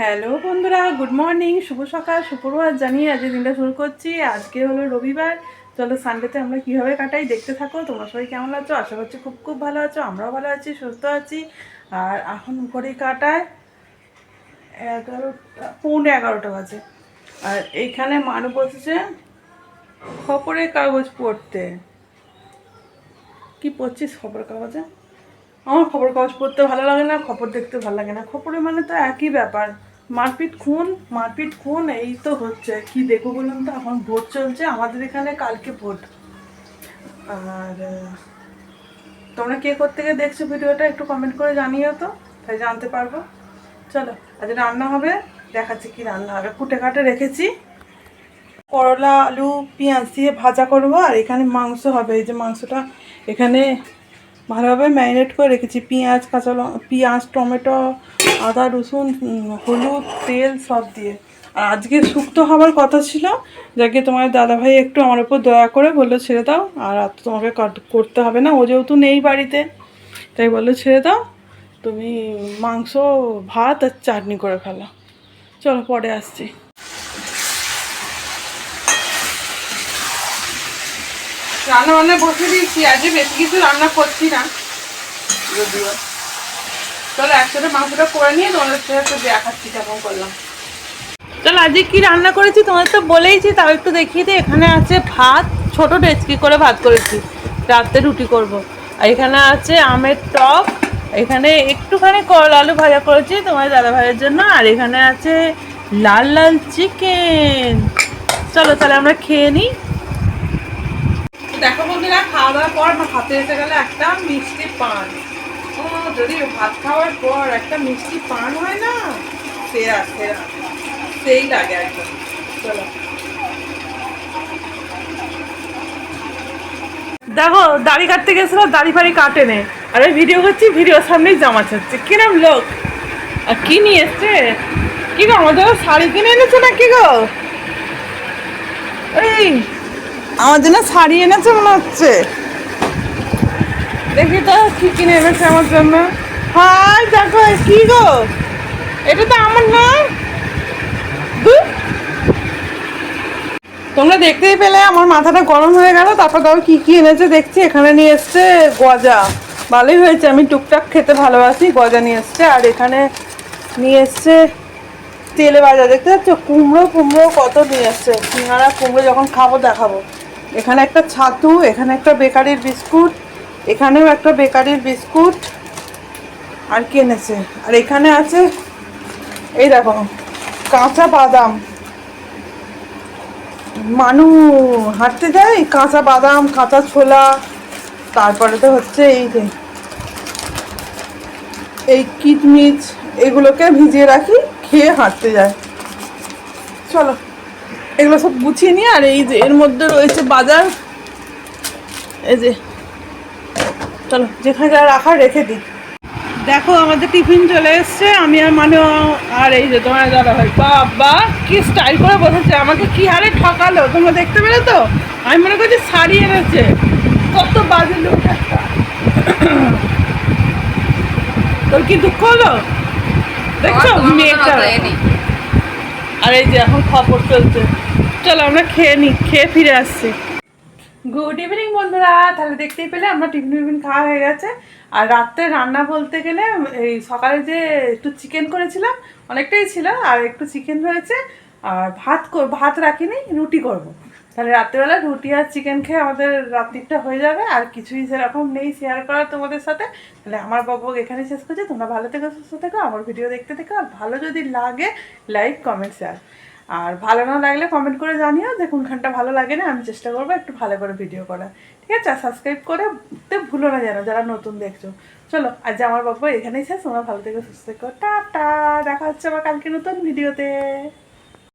Hello বন্ধুরা, good morning, শুভ সকাল, সুপ্রভাত জানিয়ে আজকে দিনটা শুরু করছি। আজকে হলো রবিবার। চলো সানডেতে আমরা কীভাবে কাটাই দেখতে থাকো। তোমরা সবাই কেমন আছো? আশা করছি খুব খুব ভালো আছো। আমরাও ভালো আছি, সুস্থ আছি। আর এখন ঘড়ি কাটায় 11টা, পৌনে 11টা বাজে। আর এইখানে মানু বসেছে খবরের কাগজ পড়তে। কি পড়ছিস খবরের কাগজে? আমার খবর কাগজ পড়তে ভালো লাগে না, খবর দেখতে ভালো লাগে না। খবরে মানে তো একই ব্যাপার, মারপিট খুন, মারপিট খুন, এই তো হচ্ছে। কি দেখবো বলুন তো? এখন ভোট চলছে আমাদের এখানে, কালকে ভোট। আর তোমরা কে কোত্থেকে দেখছো ভিডিওটা একটু কমেন্ট করে জানিও তো, তাই জানতে পারবো। চলো আজ রান্না হবে, দেখাচ্ছি কি রান্না হবে। কুটে কাটে রেখেছি, করলা আলু পেঁয়াজ দিয়ে ভাজা করবো। আর এখানে মাংস হবে। এই যে মাংসটা এখানে ভালোভাবে ম্যারিনেট করে রেখেছি, পেঁয়াজ, পেঁয়াজ, টমেটো, আদা, রসুন, হলুদ, তেল সব দিয়ে। আর আজকে শুক্তো হওয়ার কথা ছিল, যাকে তোমার দাদাভাই একটু আমার উপর দয়া করে বললো ছেড়ে দাও, আর তো তোমাকে করতে হবে না, ও যেহেতু নেই বাড়িতে, তাই বললো ছেড়ে দাও, তুমি মাংস, ভাত আর চাটনি করে ফেলো। চলো পরে আসছি। রান্না বান্না বসে দিয়েছি, আজকে বেশি কিছু রান্না করছি না যদিও। চলো একসাথে মাংসটা করে নিয়ে তোমাদের সাথে দেখাচ্ছি কেমন করলাম। চলো আজকে কি রান্না করেছি তোমাদের তো বলেইছি, তাও একটু দেখিয়ে দিই। এখানে আছে ভাত, ছোট ডেচকি করে ভাত করেছি, রাতে রুটি করব। আর এখানে আছে আমের টক, এখানে একটুখানি করলা আলু ভাজা করেছি তোমার দাদা ভাইয়ের জন্য। আর এখানে আছে লাল লাল চিকেন। চলো তাহলে আমরা খেয়ে নিই। দেখো বন্ধুরা, খাওয়া দাওয়ার পর আমার হাতে এসে গেলে একটা মিষ্টি পান। ও, যদি ভাত খাওয়ার পর একটা মিষ্টি পান হয় না, সেরা সেরা, সেই লাগে একদম। চলো দেখো, দাড়ি কাটতে গেছিল, দাড়ি ফাড়ি কাটে নে, আর আমি ভিডিও করছি, ভিডিওর সামনেই জামা চাচ্ছে। কিরম লোক! আর কি নিয়ে এসছে? কি গো, আমাদের শাড়ি কিনে এনেছো নাকি গো? এই আমার জন্য শাড়ি এনেছে মনে হচ্ছে। দেখি তো কি কিনে এনেছে আমার জন্য। হাই দেখো, কি গো, এটা তো আমার না। তোমরা দেখতেই পেলে আমার মাথাটা গরম হয়ে গেল। তারপর তাও কি কি এনেছে দেখছি। এখানে নিয়ে এসছে গজা, ভালোই হয়েছে, আমি টুকটাক খেতে ভালোবাসি। গজা নিয়ে এসছে। আর এখানে নিয়ে এসছে তেলে ভাজা, দেখতে পাচ্ছ? কুমড়ো, কুমড়ো কত নিয়ে এসছে। সিঙ্গারা কুমড়ো যখন খাবো দেখাবো। এখানে একটা ছাতু, এখানে একটা বেকারির বিস্কুট, এখানেও একটা বেকারির বিস্কুট। আর কি এনেছে? আর এখানে আছে এই দেখো কাঁচা বাদাম। মানু হাঁটতে যায়, কাঁচা বাদাম, কাঁচা ছোলা, তারপরে তো হচ্ছে এই যে এই কিচমিচ, এগুলোকে ভিজিয়ে রাখি, খেয়ে হাঁটতে যায়। চলো এগুলো সব গুছিয়ে নিই। আর এই যে এর মধ্যে রয়েছে বাজার, এই যে, চলো যেখানে যা রাখার রেখে দিই। দেখো আমাদের টিফিন চলে এসছে, আমি আর মানে, আর এই যে তোমার দাদা ভাই, বাবা কি স্টাইল করে বসেছে, আমাকে কি হারে ঠকালো তোমরা দেখতে পেলে তো? আমি মনে করছি শাড়ি এনেছে, কত বাজে লোক একটা। তোর কি দুঃখ হলো দেখছো মেয়েটা? আর এই যে এখন খবর চলছে। চলো আমরা খেয়ে নিই, খেয়ে ফিরে আসছি। গুড ইভিনিং বন্ধুরা, তাহলে দেখতেই পেলে আমরা টিফিন খাওয়া হয়ে গেছে। আর রাত্রে রান্না বলতে গেলে, এই সকালে যে একটু চিকেন করেছিলাম, অনেকটাই ছিল, আর একটু চিকেন রয়েছে। আর ভাত রাখিনি, রুটি করব। তাহলে রাত্রেবেলা রুটি আর চিকেন খেয়ে আমাদের রাত্রিটা হয়ে যাবে। আর কিছুই সেরকম নেই শেয়ার করার তোমাদের সাথে। তাহলে আমার বকবক এখানে শেষ করছি। তোমরা ভালো থেকো, সুস্থ থেকো, আমার ভিডিও দেখতে থেকো। আর ভালো যদি লাগে লাইক, কমেন্ট, শেয়ার। আর ভালো না লাগলে কমেন্ট করে জানিও যে কোনখানটা ভালো লাগে না, আমি চেষ্টা করবো একটু ভালো করে ভিডিও করার। ঠিক আছে? আর সাবস্ক্রাইব করে ভুলো না যেন, যারা নতুন দেখছো। চলো আজ আমার বকবক এখানেই শেষ। তোমরা ভালো থেকো, সুস্থ থেকো, টাটা। দেখা হচ্ছে আবার কালকে নতুন ভিডিওতে।